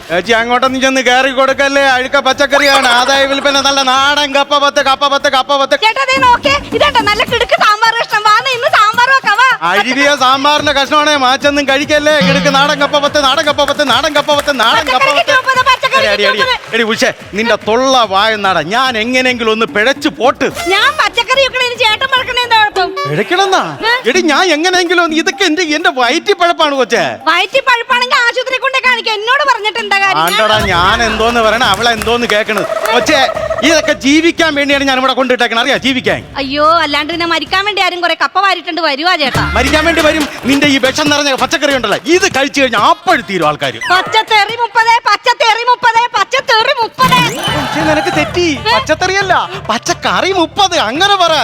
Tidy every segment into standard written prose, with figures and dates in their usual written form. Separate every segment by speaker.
Speaker 1: ചേച്ചി അങ്ങോട്ടൊന്നും ചെന്ന് കയറി കൊടുക്കല്ലേ, അഴുക്ക പച്ചക്കറിയാണ്. ആദായ വിൽപ്പന നല്ല നാടൻ കപ്പ പത്ത്.
Speaker 2: ചേട്ടാ ദേ നോക്കേ, ഇതാ നല്ല കിടുക്ക് സാമ്പാർ കഷ്ണം. വാന്ന് ഇന്ന് സാമ്പാർ വെക്കാവാ.
Speaker 1: അഴുകിയ സാമ്പാറിന്റെ കഷ്ണമാണേ മാച്ചൊന്നും കഴിക്കല്ലേ. കിടക്ക് നാടൻ കപ്പ പത്ത്. എടി ഉഷേ, നിന്റെ തൊള്ള വായനാട. ഞാൻ എങ്ങനെങ്കിലും ഒന്ന് പിഴച്ചു പോട്ട്.
Speaker 2: ഞാൻ പച്ചക്കറി വെക്കണേന് ചേട്ടൻ പറക്കണേ എന്താ കുഴപ്പം?
Speaker 1: പിഴക്കണമെന്നാ? എടി ഞാൻ എങ്ങനെയെങ്കിലും ഇതൊക്കെ എന്റെ വയറ്റി പഴപ്പാണ് കൊച്ചേ.
Speaker 2: വയറ്റി പഴുപ്പാണെങ്കിൽ ആശുപത്രി കൊണ്ടേ കാണിക്കാം. എന്നോട് പറഞ്ഞിട്ട് എന്താ കാര്യം?
Speaker 1: ആണ്ടടാ, ഞാൻ എന്തോന്ന് പറയണേ, അവളെ എന്തോന്ന് കേക്കണത്. കൊച്ചേ, ഇതൊക്കെ ജീവിക്കാൻ വേണ്ടിയാണ് ഞാൻ ഇവിടെ കൊണ്ടിട്ടേക്കണം. അറിയാ, ജീവിക്കാൻ.
Speaker 2: അയ്യോ, അല്ലാണ്ട് പിന്നെ മരിക്കാൻ വേണ്ടി ആരും കുറെ കപ്പ വാരിട്ടുണ്ട് വരുവാ ചേട്ടാ.
Speaker 1: മരിക്കാൻ വേണ്ടി വരും. നിന്റെ ഈ വിഷം നിറഞ്ഞ പച്ചക്കറി ഉണ്ടല്ലോ, ഇത് കഴിച്ചു കഴിഞ്ഞാൽ അപ്പോഴും തീരും ആൾക്കാർ.
Speaker 2: പച്ചത്തേറി 30.
Speaker 1: പക്ഷേ നിനക്ക് തെറ്റി. പച്ചക്കറിയല്ല, പച്ചക്കറി 30. അങ്ങനെ പറ.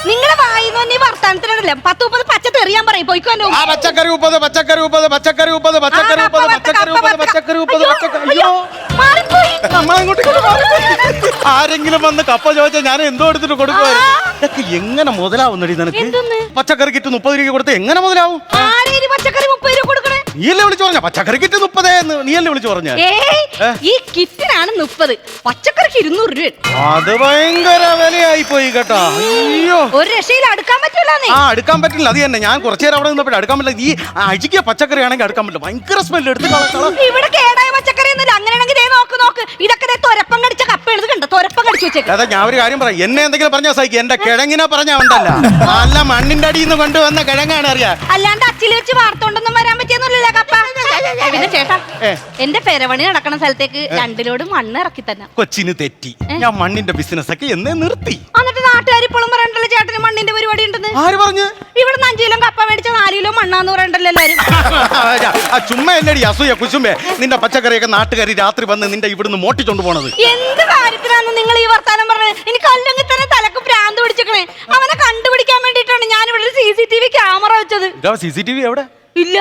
Speaker 2: നിങ്ങളെ വായിന്ന് വർത്താനത്തിനല്ലേ 10-30 പച്ചത്തെറിയാൻ പറയും. പോയിക്കോ.
Speaker 1: പച്ചക്കറി 30. അയ്യോ, ആരെങ്കിലും വന്ന് കപ്പ ചോദിച്ചാൽ ഞാൻ എന്തോ എടുത്തിട്ട് കൊടുക്കുവായിരുന്നു. ഇതൊക്കെ എങ്ങനെ മുതലാവുന്നടി നിനക്ക്? പച്ചക്കറി കിറ്റ് 30 രൂപ കൊടുത്ത് എങ്ങനെ മുതലാവും?
Speaker 2: പച്ചക്കറി 30 രൂപ കൊടുക്കണേ.
Speaker 1: നീയല്ലേ വിളിച്ചു പറഞ്ഞ പച്ചക്കറി കിറ്റ് 30 എന്ന്? നീയല്ലേ വിളിച്ചു പറഞ്ഞ?
Speaker 2: ഈ കിറ്റിനാണ് 30, പച്ചക്കറിക്ക് 200 രൂപ.
Speaker 1: അത് ഭയങ്കര വിലയായി പോയി കേട്ടോ. അയ്യോ,
Speaker 2: ഒരു രക്ഷയിൽ അടുക്കാൻ പറ്റില്ല.
Speaker 1: അടുക്കാൻ പറ്റില്ല. അത് തന്നെ, ഞാൻ കുറച്ചു നേരം അവിടെ നിന്നപ്പോഴും അടുക്കാൻ പറ്റില്ല. ഈ അഴുകിയ പച്ചക്കറി ആണെങ്കിൽ അടുക്കാൻ പറ്റില്ല. ഭയങ്കര സ്മെല്ല്. എടുത്ത്
Speaker 2: ഇവിടെ കേടായ പച്ചക്കറി ഒന്നുമില്ല. അങ്ങനെയാണെങ്കിൽ നോക്ക്, ഇതൊക്കെ തുരപ്പം കടിച്ച കപ്പ എടുത്ത് കണ്ടോ? തുരപ്പം കടിച്ചു വെച്ചേക്കാം.
Speaker 1: അതാ ഞാൻ ഒരു കാര്യം പറയാം. എന്നെ എന്തെങ്കിലും പറഞ്ഞാൽ സഹിക്കും. എന്റെ കിഴങ്ങിനെ പറഞ്ഞാൽ ഉണ്ടല്ല, നല്ല മണ്ണിന്റെ അടിയിൽ നിന്ന് കൊണ്ടുവന്ന കിഴങ്ങാണ്. അറിയാം,
Speaker 2: അല്ലാണ്ട് അച്ചിൽ വെച്ച് വാർത്തോണ്ടൊന്നും വരാൻ പറ്റിയെന്നല്ലോ കപ്പ. പിന്നെ ചേട്ടാ, എന്റെ പെരവണി നടക്കണ സ്ഥലത്തേക്ക് 2 ലോഡ് മണ്ണ് ഇറക്കി തന്നെ.
Speaker 1: കൊച്ചിന് തെറ്റി. ഞാൻ മണ്ണിന്റെ ബിസിനസ് ഒക്കെ എന്നേ നിർത്തി.
Speaker 2: എന്നിട്ട് നാട്ടുകാർ ഇപ്പോഴും പറയണ്ടല്ലോ ചേട്ടന് മണ്ണിന്റെ പരിപാടി ഉണ്ടെന്ന്.
Speaker 1: ആര് പറഞ്ഞു?
Speaker 2: ഇവിടെ 5 കിലോ കപ്പ മേടിച്ച 4 കിലോ മണ്ണാന്ന് പറയണ്ടല്ലോ എല്ലാരും.
Speaker 1: ചുമ്മാ അല്ലടി അസൂയ കുശുമ്പേ. നിന്റെ പച്ചക്കറിയൊക്കെ നാട്ടുകാരി രാത്രി വന്ന് നിന്റെ ഇവിടുന്ന് മോട്ടിച്ചോണ്ട് പോണത്.
Speaker 2: എന്ത് കാര്യത്തിനാണ് നിങ്ങൾ ഈ വർത്താനം പറഞ്ഞത്? എനിക്ക് അല്ലെങ്കിൽ തന്നെ തലക്ക് ഭ്രാന്ത് പിടിച്ചിക്കണേ. അവനെ കണ്ടുപിടിക്കാൻ വേണ്ടിട്ടാണ് ഞാൻ ഇവിടെ ഒരു CCTV ക്യാമറ വെച്ചത്.
Speaker 1: CCTV എവിടെ?
Speaker 2: ഇല്ല,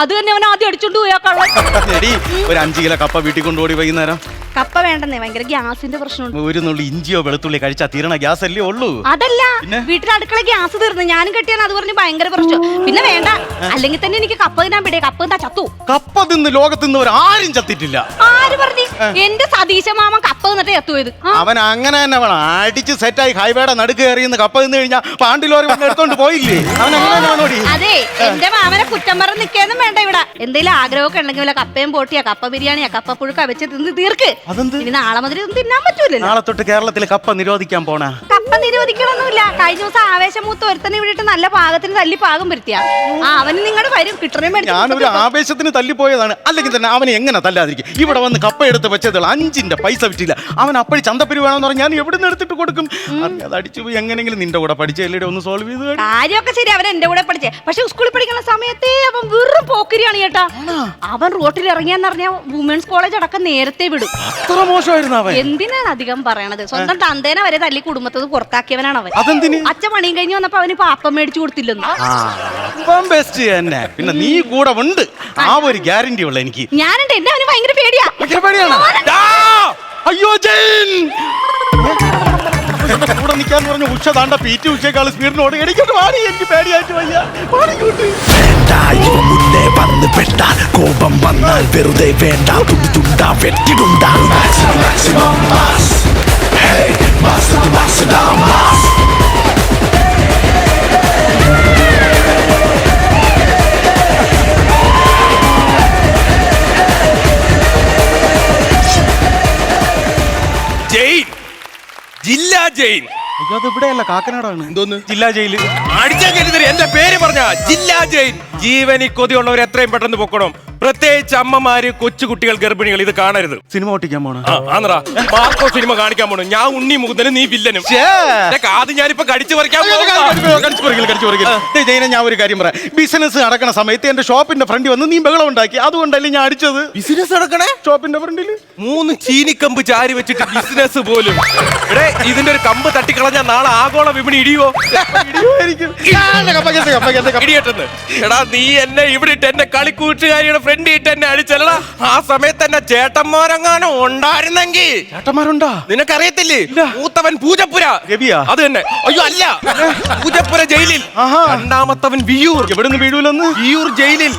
Speaker 2: അത് തന്നെ അവൻ ആദ്യം അടിച്ചോണ്ട് പോയാ കള്ളൻ.
Speaker 1: ഒരു 5 കിലോ കപ്പ വീട്ടിൽ കൊണ്ടുപോയി വൈകുന്നേരം.
Speaker 2: കപ്പ വേണ്ടെന്നേ, ഭയങ്കര ഗ്യാസിന്റെ പ്രശ്നമുണ്ട്.
Speaker 1: ഒരു നുള്ളി ഇഞ്ചിയോ വെളുത്തുള്ളി കഴിച്ചാൽ തീരണ ഗ്യാസ് അല്ലേ ഉള്ളൂ.
Speaker 2: അതല്ല, വീട്ടിൽ അടുക്കള ഗ്യാസ് തീർന്നു. ഞാനും കെട്ടിയാണ് അത് പറഞ്ഞ് ഭയങ്കര പ്രശ്നം. പിന്നെ വേണ്ട, അല്ലെങ്കിൽ തന്നെ എനിക്ക് കപ്പ തിന്നാൻ പിടിയെ. കപ്പ എന്താ ചത്തു?
Speaker 1: കപ്പ തിന്ന് ലോകത്ത് നിന്ന് ആരും ചത്തിട്ടില്ല.
Speaker 2: ആര് പറഞ്ഞു? എന്റെ സതീശ മാമൻ കപ്പ തിന്നിട്ട് ചത്തുപോയത്.
Speaker 1: അവൻ അങ്ങനെ തന്നെ വേണം. അടിച്ച് സെറ്റായി ഹൈവേയുടെ നടുക്ക് കയറിയെന്ന് കപ്പ തിന്നു കഴിഞ്ഞാൽ പാണ്ടിലോറി വന്ന് എടുത്തോണ്ട് പോയില്ലേ? അവൻ അങ്ങനെ.
Speaker 2: അതെ, എന്റെ മാമനെ കുറ്റം പറഞ്ഞ് നിൽക്കാനും വേണ്ട. ഇവിടെ എന്തെങ്കിലും ആഗ്രഹമൊക്കെ ഉണ്ടെങ്കിൽ വല്ല കപ്പയും പൊട്ടിയാ കപ്പ ബിരിയാണിയാ കപ്പ പുഴുക്ക വെച്ച് തിന്ന് തീർക്ക്. ഇനി നാളെ മുതൽ ഒന്നും തിന്നാൻ പറ്റൂലല്ലോ.
Speaker 1: നാളെ തൊട്ട് കേരളത്തിൽ കപ്പ നിരോധിക്കാൻ പോണ.
Speaker 2: കപ്പ നിരോധിക്കണമൊന്നുമില്ല. കഴിഞ്ഞ ദിവസം ആവേശമൂത്ത് ഒരുത്തനെ വിട്ടിട്ട് നല്ല പാകത്തിന് തല്ലി പാകം വരുത്തിയാ. അവന് നിങ്ങളുടെ വരും കിട്ടണേ.
Speaker 1: ഞാനൊരു ആവേശത്തിന് തല്ലിപ്പോയതാണ്. അല്ലെങ്കിൽ തന്നെ അവന് എങ്ങനെ തല്ലാതിരിക്കും? ഇവിടെ വന്ന് കപ്പ എടുത്ത് വെച്ചത് 5 പൈസ വിറ്റില്ല. അവൻ അപ്പഴി ചന്തപ്പരി വേണമെന്ന് പറഞ്ഞാൽ ഞാൻ എവിടെ നിന്ന് എടുത്തിട്ട് കൊടുക്കും? അത് അടിച്ചു പോയി. എങ്ങനെങ്കിലും നിന്റെ കൂടെ പഠിച്ചല്ലേ ഒന്ന് സോൾവ് ചെയ്ത്.
Speaker 2: കാര്യമൊക്കെ ശരി, അവൻ എന്റെ കൂടെ പഠിച്ചേ. പക്ഷെ സ്കൂളിൽ പഠിക്കുന്ന സമയത്തേ അവൻ വെറും പോക്കരിയാണ് ചേട്ടാ. അവൻ റോട്ടിൽ ഇറങ്ങിയെന്ന് പറഞ്ഞാൽ വുമൻസ് കോളേജ് അടക്കം നേരത്തെ വിടും.
Speaker 1: അത്ര മോശമായിരുന്നു അവൻ.
Speaker 2: എന്തിനാണ് അധികം പറയണത്? സ്വന്തം തന്തേനെ വരെ തല്ലി കുടുംബത്തിൽ പുറത്താക്കിയവനാണ് അവൻ.
Speaker 1: അതെന്തിന്?
Speaker 2: അച്ഛൻ പണിയും കഴിഞ്ഞ് വന്നപ്പോ അവന് പാപ്പം മേടിച്ചു കൊടുത്തില്ലെന്ന്.
Speaker 1: പിന്നെ നീ കൂടെ ഉണ്ട്, ആ ഒരു ഗ്യാരണ്ടി ഉള്ള എനിക്ക്.
Speaker 2: ഞാനുണ്ട്. എന്നെ അവന് ഭയങ്കര പേടിയാണ്.
Speaker 1: അയ്യോ ജയൻ, കൂടെ നിൽക്കാന്ന് പറഞ്ഞ ഉച്ച താണ്ട PT ഉച്ചയേക്കാൾ സ്പീഡിനോട് എനിക്കോട്ട് വാടി. എനിക്ക് പേടിയായിട്ട് വയ്യ.
Speaker 3: മുന്നേ വന്ന് പെട്ടാൽ കോപം വന്നാൽ വെറുതെ വേണ്ട. തുണ്ടാ വെട്ടിടുണ്ടാ.
Speaker 4: ജയിൽ, ജില്ലാ ജയിൽ.
Speaker 1: അയ്യോ, അത് ഇവിടെയല്ല, കാക്കനാടാണ്.
Speaker 4: എന്തോന്ന്
Speaker 1: ജില്ലാ ജയില്?
Speaker 4: അടിച്ചാൽ എന്റെ പേര് പറഞ്ഞ ജില്ലാ ജയിൽ. ജീവനി കൊതിയുള്ളവർ എത്രയും പെട്ടെന്ന് പൊക്കണം. പ്രത്യേകിച്ച് അമ്മമാര്, കൊച്ചുകുട്ടികൾ, ഗർഭിണികൾ ഇത് കാണരുത്.
Speaker 1: സിനിമ ഓട്ടിക്കാൻ പോണ
Speaker 4: മാർക്കോ സിനിമ കാണിക്കാൻ പോണു. ഞാൻ ഉണ്ണി മുകുന്ദനും നീ വില്ലനും. ആദ്യം ഞാനിപ്പോ കടിച്ചു പറിക്കാൻ.
Speaker 1: ഞാൻ ഒരു കാര്യം പറയാം. ബിസിനസ് നടക്കണ സമയത്ത് എന്റെ ഷോപ്പിന്റെ ഫ്രണ്ടിൽ വന്ന് നീ ബഹളം ഉണ്ടാക്കി. അതുകൊണ്ടല്ലേ ഞാൻ അടിച്ചത്.
Speaker 4: ബിസിനസ് നടക്കണേ
Speaker 1: ഷോപ്പിന്റെ ഫ്രണ്ടില്
Speaker 4: 3 ചീനിക്കമ്പ് ചാരി വെച്ചിട്ട് ബിസിനസ് പോലും. ഇതിന്റെ ഒരു കമ്പ് തട്ടിക്കളഞ്ഞാൽ നാളെ ആഗോള വിപണി ഇടിയോ? ഇടിയട്ടെന്ന്. എടാ നീ എന്നെ ഇവിടെ ഇട്ട് എന്റെ കളിക്കൂട്ടുകാരിയുടെ ഫ്രണ്ട് ഇട്ട് എന്നെ അടിച്ചല്ലടാ. ആ സമയത്ത് എന്നെ ചേട്ടന്മാരെങ്ങാനും ഉണ്ടായിരുന്നെങ്കിൽ.
Speaker 1: ചേട്ടന്മാരുണ്ടാ?
Speaker 4: നിനക്കറിയത്തില്ലേ മൂത്തവൻ പൂജപ്പുര
Speaker 1: രവിയാ?
Speaker 4: അത് തന്നെ. അയ്യോ അല്ല, പൂജപ്പുര ജയിലിൽ. രണ്ടാമത്തവൻ വിയൂർ.
Speaker 1: എവിടുന്ന് വീഴൂലെന്ന്?
Speaker 4: വിയൂർ ജയിലിൽ.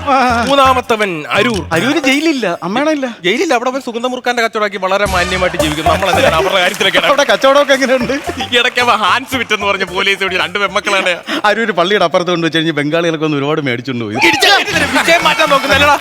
Speaker 4: മൂന്നാമത്തവൻ അരൂർ.
Speaker 1: അരൂര് ജയിലില്ല, അമ്മയാണില്ല
Speaker 4: ജയിലിൽ. അവിടെ അവൻ സുഗന്ധമുറുക്കാന്റെ കച്ചവടമാക്കി വളരെ മാന്യമായിട്ട് ജീവിക്കും. നമ്മളെന്തിനാണ് അവരുടെ കാര്യത്തിലൊക്കെ
Speaker 1: അവിടെ കച്ചവടമൊക്കെ എങ്ങനെയുണ്ട്?
Speaker 4: ഇടയ്ക്ക് അവൻ ഹാൻസ് വിറ്റെന്ന് പറഞ്ഞ പോലീസ് ഇവിടെ രണ്ട് പെമ്മക്കളാണ്.
Speaker 1: അരൂര് പള്ളിയുടെ അപ്പുറത്ത് കൊണ്ട് വെച്ച് കഴിഞ്ഞാൽ ബംഗാളികളൊക്കെ ഒന്ന് ഒരുപാട് മേടിച്ചുകൊണ്ട് പോയി.
Speaker 4: വിജയം മാറ്റാൻ നോക്കുന്നല്ലടാ.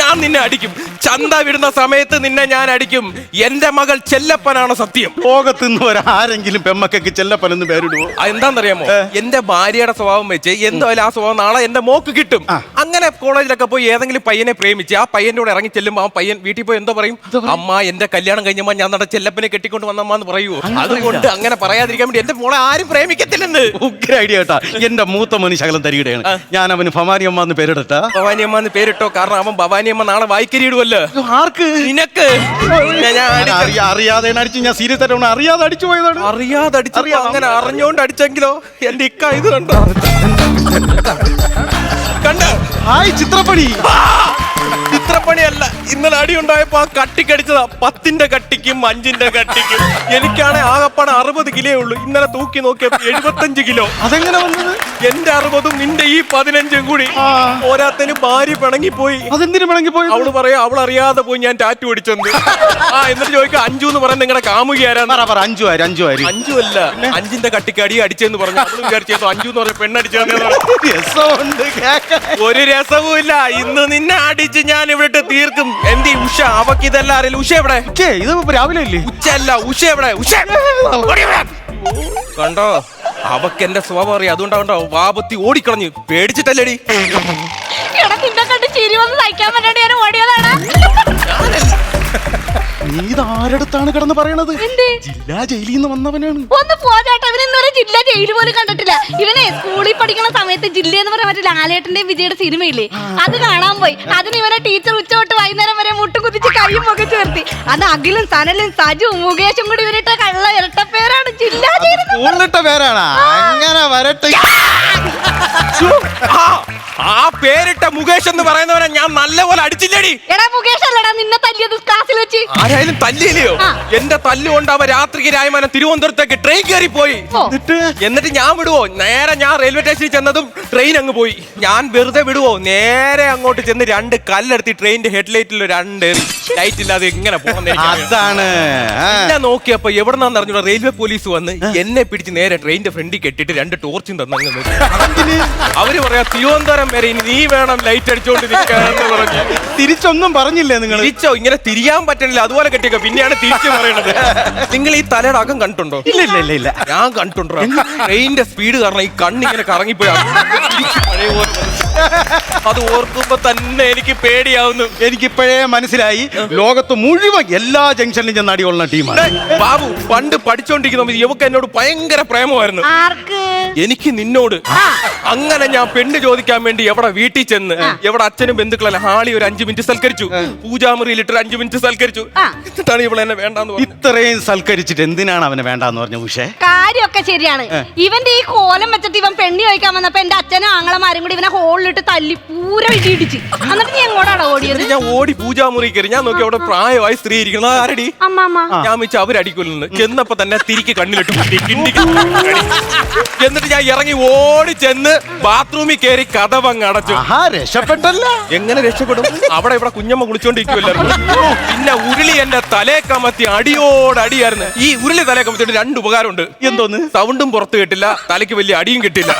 Speaker 4: ഞാൻ നിന്നെ അടിക്കും. ചന്ത വിടുന്ന സമയത്ത് നിന്നെ ഞാൻ അടിക്കും. എന്റെ മകൾ ചെല്ലപ്പനാണ് സത്യം.
Speaker 1: ലോകത്തുനിന്ന് ഒരാരെങ്കിലും പെമ്മക്കൊക്കെ ചെല്ലപ്പനെന്ന് പേരിടുവോ?
Speaker 4: എന്താണെന്നറിയാമോ, എന്റെ ഭാര്യയുടെ സ്വഭാവം വെച്ച് എന്തായാലും ആ സ്വഭാവം നാളെ എന്റെ മോക്ക് കിട്ടും. അങ്ങനെ കോളേജിലൊക്കെ പോയി ഏതെങ്കിലും പയ്യനെ പ്രേമിച്ച് ആ പയ്യന്റെ കൂടെ ഇറങ്ങി ചെല്ലുമ്പോ ആ പയ്യൻ വീട്ടിൽ പോയി എന്തോ പറയും? അമ്മ എന്റെ കല്യാണം കഴിഞ്ഞമ്മ ഞാൻ നട ചെല്ലപ്പനെ കെട്ടിക്കൊണ്ട് വന്നമ്മന്ന് പറയുവോ? അതുകൊണ്ട് അങ്ങനെ പറയാതിരിക്കാൻ വേണ്ടി എന്റെ മോളെ ആരും പ്രേമിക്കത്തില്ലെന്ന്.
Speaker 1: ഉഗ്ര ഐഡിയ കേട്ടാ. എന്റെ മൂത്ത മോന് ശകലം തരികയാണ്. ഞാൻ അവന് ഭവാനിയമ്മ എന്ന് പേരിടട്ടാ?
Speaker 4: ഭവാനിയമ്മ എന്ന് പേരിട്ടോ. കാരണം അവൻ ഭവാനിയമ്മ നാളെ വായിക്കരിയിടുവല്ലോ.
Speaker 1: ആർക്ക്?
Speaker 4: നിനക്ക്.
Speaker 1: അറിയാതെ അടിച്ചു. ഞാൻ സീരിയസ് ആയിട്ട് അറിയാതെ അടിച്ചു പോയതാണ്.
Speaker 4: അറിയാതെ അടിച്ചു. അങ്ങനെ അറിഞ്ഞോണ്ട് അടിച്ചെങ്കിലോ? എന്റെ ഇക്ക ഇത് കണ്ടോ? കണ്ടോ?
Speaker 1: ഹായ് ചിത്രപ്പണി.
Speaker 4: ചിത്രപ്പണിയല്ല, ഇന്നലെ അടി ഉണ്ടായപ്പോ ആ കട്ടിക്കടിച്ചതാ. 10ന്റെ കട്ടിക്കും 5ന്റെ കട്ടിക്കും. എനിക്കാണെ ആകപ്പാടെ 60 കിലോ ഉള്ളൂ. ഇന്നലെ തൂക്കി നോക്കിയപ്പോ 75 കിലോ.
Speaker 1: അതെങ്ങനെ വന്നത്?
Speaker 4: എന്റെ 60ഉം നിന്റെ ഈ 15ഉം കൂടി. പോരാത്തന് ഭാര്യ പിണങ്ങിപ്പോയി.
Speaker 1: അതെന്തിനു പിണങ്ങിപ്പോയി?
Speaker 4: അവള് പറയാ അവൾ അറിയാതെ പോയി ഞാൻ ടാറ്റു അടിച്ചെന്ന്. എന്നിട്ട് ചോദിക്കാം 5 എന്ന് പറയാൻ നിങ്ങളുടെ കാമുകയാരാന്ന്.
Speaker 1: 5 അല്ല
Speaker 4: 5ന്റെ കട്ടിക്ക് അടി അടിച്ചെന്ന് പറഞ്ഞു. അവള് വിചാരിച്ചു 5 എന്ന് പറഞ്ഞ പെണ്ണടിച്ചെന്ന്. ഒരു രസവും ഇല്ല. ഇന്ന് നിന്നെ അടിച്ച് ഞാൻ ഇവിടെ തീർക്കും. എന്തി ഉഷ? അവക്ക് ഇതെല്ലാം അറിയില്ല. ഉഷ എവിടെ?
Speaker 1: ഇത് രാവിലെ അല്ലേ?
Speaker 4: ഉച്ചയല്ല, ഉഷ എവിടെ? ഉഷ കണ്ടോ? അവക്ക് എന്റെ സ്വഭാവം അറിയാം. അതുകൊണ്ടാ വാപത്തി ഓടിക്കളഞ്ഞു. പേടിച്ചിട്ടല്ലേടി?
Speaker 2: ചിരി വന്ന് സഹിക്കാൻ പറ്റാണ്ട് ഞാൻ ഓടിയതാണ്.
Speaker 1: നീ ഇതാരടുത്താണ് കിടന്ന് പറയണത്? ജില്ലാ ജയിലിൽ നിന്ന് വന്നവനാണ്.
Speaker 2: ഒന്ന് പോചാട്ടെ, ഇവനൊന്നും ജില്ലാ ജയിൽ പോലും കണ്ടിട്ടില്ല. ഇവനെ സ്കൂളിൽ പഠിക്കുന്ന സമയത്ത് ജില്ല എന്ന് പറയാൻ പറ്റില്ല. ലാലേട്ടന്റെ വിജയുടെ സിനിമയില്ലേ, അത് കാണാൻ പോയി. അതിന് ഇവനെ ടീച്ചർ ഉച്ചോട്ട് വൈകുന്നേരം വരെ മുട്ടുകുതിച്ച് കയ്യും ഒക്കെ ചേർത്തി. അത് അഖിലും സനലും സജു മുകേഷും കൂടി ഇവരിട്ട കള്ള ഇരട്ട പേരാണ് ജില്ലാ ജയിൽ.
Speaker 1: സ്കൂളിലിട്ട പേരാണ്. അങ്ങനെ വരട്ടെ.
Speaker 4: ആ പേരിട്ട മുകേഷ് എന്ന് പറയുന്നവനെ ഞാൻ നല്ലപോലെ അടിച്ചില്ലേടി?
Speaker 2: എടാ മുകേഷ് അല്ലടാ നിന്നെ തല്ലിയത് ക്ലാസ്സിൽ വെച്ച്.
Speaker 4: ആരായാലും തല്ലിയില്ലയോ? എന്റെ തല്ലുകൊണ്ട് അവ രാത്രിക്ക് രായ്മാനം തിരുവനന്തപുരത്തേക്ക് ട്രെയിൻ കയറി പോയി. എന്നിട്ട് ഞാൻ വിടുവോ? നേരെ ഞാൻ റെയിൽവേ സ്റ്റേഷനിൽ ചെന്നതും ട്രെയിൻ അങ്ങ് പോയി. ഞാൻ വെറുതെ വിടുവോ? നേരെ അങ്ങോട്ട് ചെന്ന് 2 കല്ലെടുത്തി ട്രെയിനിന്റെ ഹെഡ്ലൈറ്റിൽ 2 ലൈറ്റ് ഇല്ലാതെ എങ്ങനെ
Speaker 1: അതാണ്.
Speaker 4: ഞാൻ നോക്കിയപ്പോ എവിടെന്നാന്ന് അറിഞ്ഞൂടാ റെയിൽവേ പോലീസ് വന്ന് എന്നെ പിടിച്ച് നേരെ ട്രെയിനിന്റെ ഫ്രണ്ടിൽ കെട്ടിട്ട് 2 ടോർച്ചും തന്നു. അവര് പറയാ തിരുവനന്തപുരം വരെ ഇനി നീ വേണം ലൈറ്റ് അടിച്ചോണ്ട് നിൽക്കാന്ന് പറഞ്ഞു.
Speaker 1: തിരിച്ചൊന്നും പറഞ്ഞില്ലേ നിങ്ങൾ?
Speaker 4: തിരിച്ചോ? ഇങ്ങനെ തിരിയാൻ പറ്റണില്ല, അതുപോലെ കെട്ടിയൊക്കെ. പിന്നെയാണ് തിരിച്ചു പറയണത്. നിങ്ങൾ ഈ തലയുടെ അകം കണ്ടിട്ടുണ്ടോ?
Speaker 1: ഇല്ല.
Speaker 4: ഞാൻ കണ്ടിട്ടുണ്ടോ? ട്രെയിനിന്റെ സ്പീഡ് കാരണം ഈ കണ്ണിങ്ങനെ കറങ്ങിപ്പോയി. അത് ഓർക്കുമ്പോ തന്നെ എനിക്ക് പേടിയാവുന്നു.
Speaker 1: എനിക്കിപ്പോഴേ മനസ്സിലായി, ലോകത്ത് മുഴുവൻ എല്ലാ ജംഗ്ഷനിലും ചെന്ന് അടികൊള്ളുന്ന ടീമാണ്.
Speaker 4: ബാബു പണ്ട് പഠിച്ചോണ്ടിരിക്കുന്ന യുവക്ക് എന്നോട് ഭയങ്കര പ്രേമമായിരുന്നു. എനിക്ക് നിന്നോട്. അങ്ങനെ ഞാൻ പെണ്ണ് ചോദിക്കാൻ വേണ്ടി എവിടെ വീട്ടിൽ ചെന്ന് എവിടെ അച്ഛനും ബന്ധുക്കളല്ല ഹാളി ഒരു 5 മിനിറ്റ് സൽക്കരിച്ചു. പൂജാമുറിയിൽ ഇട്ട് 5 മിനിറ്റ് സൽക്കരിച്ചു. എന്നിട്ടാണ് ഇവിടെ എന്നെ വേണ്ടാന്ന് പറഞ്ഞു.
Speaker 1: ഇത്രയും സൽക്കരിച്ചിട്ട് എന്തിനാണ് അവനെ വേണ്ടാന്ന് പറഞ്ഞ? ഉഷേ
Speaker 2: കാര്യമൊക്കെ ശരിയാണ്. ഇവന്റെ ഈ കോലം വെച്ചിട്ട് ഇവൻ പെണ്ണി ചോദിക്കാൻ വന്നപ്പോ എന്റെ അച്ഛനും ആങ്ങളമാരും കൂടി ഇവനെ ഹോളിലിട്ട് തല്ലി പൂരം ഇടിയിടിച്ച്. എന്നിട്ട് നീ എങ്ങോട്ടാണ് ഓടിയത്?
Speaker 4: ഞാൻ ഓടി പൂജാമുറി കയറി. ഞാൻ നോക്കി അവിടെ പ്രായമായ സ്ത്രീ ഇരിക്കണം. ആരടി?
Speaker 2: അമ്മ.
Speaker 4: ഞാൻ വെച്ച് അവരടിക്കൊല്ലുന്നു. ചെന്നപ്പോ തന്നെ തിരിക്ക് കണ്ണിലിട്ട് എന്നിട്ട് ഞാൻ ഇറങ്ങി ഓടി ചെന്ന് ബാത്റൂമിൽ കയറി കതവങ്ങ് അടച്ചു.
Speaker 1: രക്ഷപ്പെട്ടല്ല.
Speaker 4: എങ്ങനെ രക്ഷപ്പെടും? അവിടെ ഇവിടെ കുഞ്ഞമ്മ കുളിച്ചോണ്ടിരിക്കുമല്ലായിരുന്നു. പിന്നെ ഉരുളി എന്റെ തലേ കമത്തി അടിയോടടിയായിരുന്നു. ഈ ഉരുളി തലേ കമത്തിട്ട് 2 ഉപകാരമുണ്ട്.
Speaker 1: എന്തോന്ന്?
Speaker 4: സൗണ്ടും പുറത്ത് കിട്ടില്ല, തലയ്ക്ക് വലിയ അടിയും കിട്ടില്ല.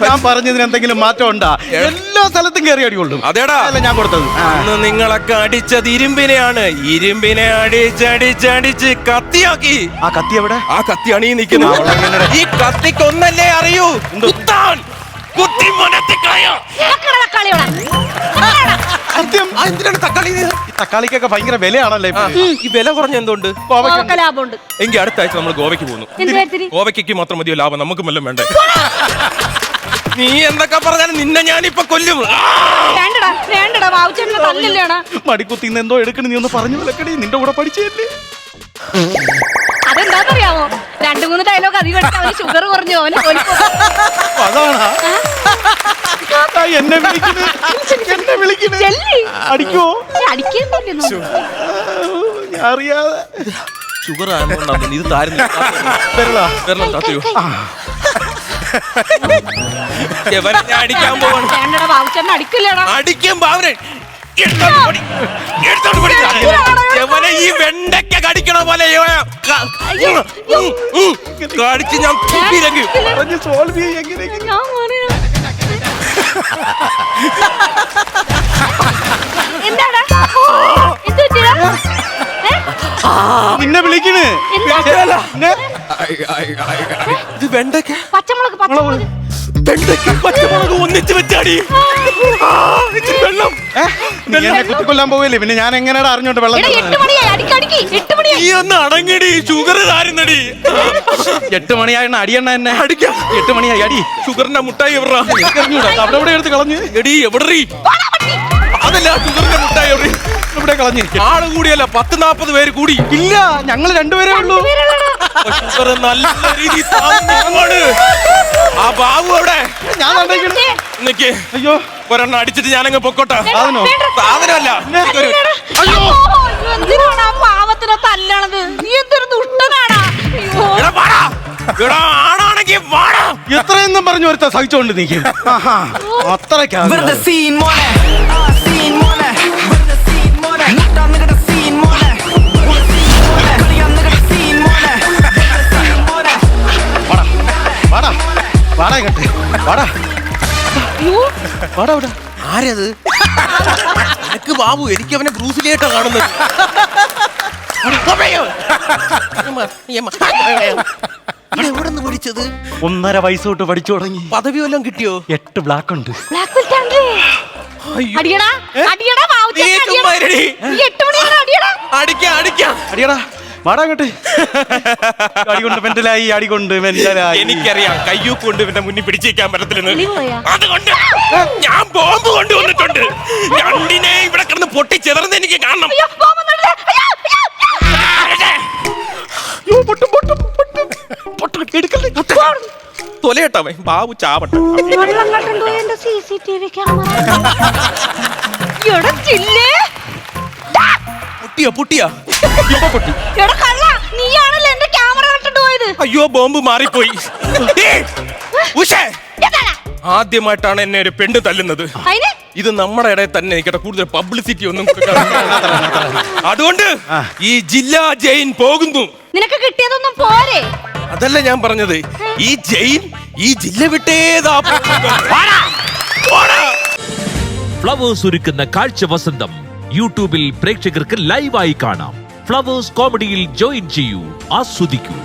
Speaker 1: ഞാൻ പറഞ്ഞതിന് എന്തെങ്കിലും മാറ്റം ഉണ്ടാ? എല്ലാ സ്ഥലത്തും കയറി അടികൊള്ളും.
Speaker 4: അതേടാ
Speaker 1: ഞാൻ കൊടുത്തത്.
Speaker 4: അന്ന് നിങ്ങളൊക്കെ അടിച്ചത് ഇരുമ്പിനെയാണ്. ഇരുമ്പിനെ അടിച്ചടിച്ചടിച്ച് കത്തിയാക്കി.
Speaker 1: ആ കത്തി എവിടെ?
Speaker 4: ആ കത്തി അണിയിൽ നിൽക്കുന്നു. ഈ കത്തിക്കൊന്നല്ലേ അറിയൂ? കുത്താൻ. കുത്തി മനത്തിക്കായോ? എന്തിനാണ് തക്കാളി?
Speaker 1: തക്കാളിക്കൊക്കെ ഭയങ്കര വിലയാണല്ലേ
Speaker 4: ഈ വില കുറഞ്ഞ എന്തുകൊണ്ട്?
Speaker 2: ലാഭമുണ്ട്.
Speaker 4: എങ്കിൽ അടുത്ത ആഴ്ച നമ്മൾ ഗോവയ്ക്ക് പോകുന്നു. ഗോവയ്ക്ക് മാത്രം മതിയോ ലാഭം? നമുക്കും വല്ലതും വേണ്ടേ? നീ എന്തൊക്കെ പറഞ്ഞാലും നിന്നെ ഞാനിപ്പൊ കൊല്ലും.
Speaker 1: മടിക്കുത്തിന്ന് എന്തോ എടുക്കണ. നീ ഒന്ന് പറഞ്ഞു വിലക്കടി. നിന്റെ കൂടെ പഠിച്ചല്ലേ?
Speaker 2: അതെന്താന്നറിയാമോ 2-3 ഡയലോഗ് അധികം എടുത്ത് അവന് ഷുഗർ കുറഞ്ഞു അവന്
Speaker 1: അതാണാ എന്നെ വിളിക്കുന്നു അടിക്കോ
Speaker 2: അടിക്കുന്നില്ലെന്നു
Speaker 1: അറിയാതെ
Speaker 4: ഷുഗർ ആയതുകൊണ്ടാണ് ഇത് താരുന്നില്ല. വെള്ളം താത്തയോ? എവനെ ഞാൻ അടിക്കാൻ പോവാണ്.
Speaker 2: വേണ്ടടാ ബാബുച്ചേട്ടൻ അടിക്കില്ലടാ.
Speaker 4: അടിക്കും ബാവനെ. എവനെ ഈ വെണ്ടയ്ക്ക കടിക്കണ പോലെ കടിച്ച് ഞാൻ കുപ്പിയിലേക്ക്
Speaker 1: പറഞ്ഞ് സോൾവ് ചെയ്യ എങ്ങനെയെങ്കിലും.
Speaker 2: ഞാൻ പറയാ. എന്താടാ എന്ത് പറ്റിയടാ?
Speaker 1: നിന്നെ വിളിക്കണ്.
Speaker 4: ഇത് വെണ്ടയ്ക്ക
Speaker 2: പച്ചമുളക്
Speaker 4: വെണ്ടയ്ക്ക പച്ചമുളക് ഒന്നിച്ച് വെച്ചാടി. വെള്ളം
Speaker 1: നീ എന്നെ കുത്തിക്കൊല്ലാൻ പോവില്ലേ പിന്നെ ഞാൻ എങ്ങനെയാ അറിഞ്ഞോട്ട് വെള്ളം
Speaker 2: 8 മണിയായി അടിക്കടിക്ക് 8 മണിയായി.
Speaker 4: നീ ഒന്ന് അടങ്ങിടി. ഷുഗർ താരുന്നടി.
Speaker 1: 8 മണിയായി അടിയണ്ണ എന്നെ
Speaker 4: അടിക്കാം.
Speaker 1: 8 മണിയായി അടി.
Speaker 4: ഷുഗറിന്റെ മുട്ടായി എവിടാ?
Speaker 1: അവിടെ ഇവിടെ എടുത്ത് കളഞ്ഞ്
Speaker 4: എടി എവിടെ? അതല്ല ഷുഗറിന്റെ മുട്ടായി എവിടെ?
Speaker 1: ഇവിടെ കളഞ്ഞ്.
Speaker 4: ആള് കൂടിയല്ല 10-40 പേര് കൂടി.
Speaker 1: ഇല്ല ഞങ്ങൾ രണ്ടുപേരേ ഉള്ളൂ.
Speaker 4: ഷുഗർ നല്ല രീതിയിൽ താങ്ങുന്നുണ്ട്. ആ ബാബു എവിടെ?
Speaker 1: ഞാൻ കണ്ടേക്കണ്.
Speaker 4: നിക്ക്.
Speaker 1: അയ്യോ
Speaker 4: ഒരെണ്ണം അടിച്ചിട്ട് ഞാനങ്ങ് പൊക്കോട്ടെ.
Speaker 1: സാധനോ?
Speaker 4: സാധനമല്ല.
Speaker 2: അയ്യോ എന്തിനാണ് ആ പാവത്തിനെ തല്ലണത്? നീ എന്തൊരു ദുഷ്ടനാടാ. അയ്യോ
Speaker 4: എടാ വാടാ. എടാ ആണാണെങ്കി വാടാ.
Speaker 1: എത്രയെന്നും പറഞ്ഞു ഒരുത്ത സഹിച്ചോണ്ട് നീക്കും അത്രയ്ക്കാ
Speaker 3: വെറുതെ സീൻ മോനെ സീൻ മോനെ വെറുതെ സീൻ മോനെ നീട്ടാ നിങ്ങളുടെ സീൻ മോനെ കളിയാ നിങ്ങളുടെ സീൻ മോനെ സീൻ മോനെ
Speaker 1: വാടാ വാടാ കേട്ടെ വാടാ വാടാ ഇവിടെ
Speaker 4: ആരത്? എനിക്ക് ബാബു. എനിക്ക് അവനെ ബ്രൂസിലിയായിട്ടാ കാണുന്നത്. എവിടെ നിന്ന് പഠിച്ചത്?
Speaker 1: 1.5 വയസ്സ് തൊട്ട് പഠിച്ചു തുടങ്ങി.
Speaker 4: പദവി വല്ലതും കിട്ടിയോ?
Speaker 1: 8 ബ്ലാക്ക് ഉണ്ട്.
Speaker 2: ബ്ലാക്ക് ബെൽറ്റ് ആണ്. അടിയടാ അടിയടാ ബാബുച്ചേട്ടൻ
Speaker 4: നീ
Speaker 2: അടിയടാ.
Speaker 4: ചുമ്മാ ഇരി.
Speaker 2: ഈ 8 മണിയാണ് അടിയടാ.
Speaker 4: അടിക്കാം.
Speaker 1: അടിയടാ വാടാ കേട്ടെ അടികൊണ്ട് മെന്റലായി അടികൊണ്ട് മെന്റലായി.
Speaker 4: എനിക്കറിയാം കയ്യൂക്ക് കൊണ്ട് ഇവന്റെ മുന്നിൽ പിടിച്ചേക്കാൻ പറ്റത്തില്ലെന്ന്.
Speaker 2: എലി പോയാ?
Speaker 4: അതുകൊണ്ട് ഞാൻ ബോംബ് കൊണ്ടുവന്നിട്ടുണ്ട്. രണ്ടിനെ ഇവിടെ കിടന്ന് പൊട്ടിച്ചെതർന്ന് എനിക്ക് കാണണം.
Speaker 2: അയ്യോ പോകുന്നുണ്ട്. അയ്യോ
Speaker 1: അയ്യോ, പൊട്ടും, പൊട്ടും, പൊട്ടും, പൊട്ടും. എടുക്കല്ലേ, പൊട്ടും.
Speaker 4: തൊലയട്ടവൻ ബാബു ചാവട്ടെ.
Speaker 2: വെള്ളം കണ്ടുണ്ടോ എന്റെ CCTV ക്യാമറ? എടാ ചില്ലേ.
Speaker 4: പൊട്ടിയാ
Speaker 1: ഇപ്പൊ പൊട്ടി.
Speaker 2: എടാ കള്ള നീയാണല്ലോ എന്റെ ക്യാമറ കണ്ടിട്ട് പോയത്.
Speaker 4: അയ്യോ ബോംബ് മാറിപ്പോയി. ഉഷേ
Speaker 2: എന്താടാ?
Speaker 4: ആദ്യമായിട്ടാണ് എന്നെ ഒരു പെണ്ണ് തല്ലുന്നത്.
Speaker 2: അതിന്
Speaker 4: ഇത് നമ്മുടെ ഇടയിൽ തന്നെ നിൽക്കട്ടെ. കൂടുതൽ പബ്ലിസിറ്റി ഒന്നും അതുകൊണ്ട് ഈ ജില്ലാ ജയിൻ പോകുന്നു.
Speaker 2: നിനക്ക് കിട്ടിയതൊന്നും പോരെ.
Speaker 4: അതല്ല ഞാൻ പറഞ്ഞത്. ഈ ജയിൻ ഈ ജില്ല വിട്ടേതാ.
Speaker 5: ഫ്ലവേഴ്സ് ഒരുക്കുന്ന കാഴ്ച വസന്തം യൂട്യൂബിൽ പ്രേക്ഷകർക്ക് ലൈവായി കാണാം. ഫ്ലവേഴ്സ് കോമഡിയിൽ ജോയിൻ ചെയ്യൂ, ആസ്വദിക്കൂ.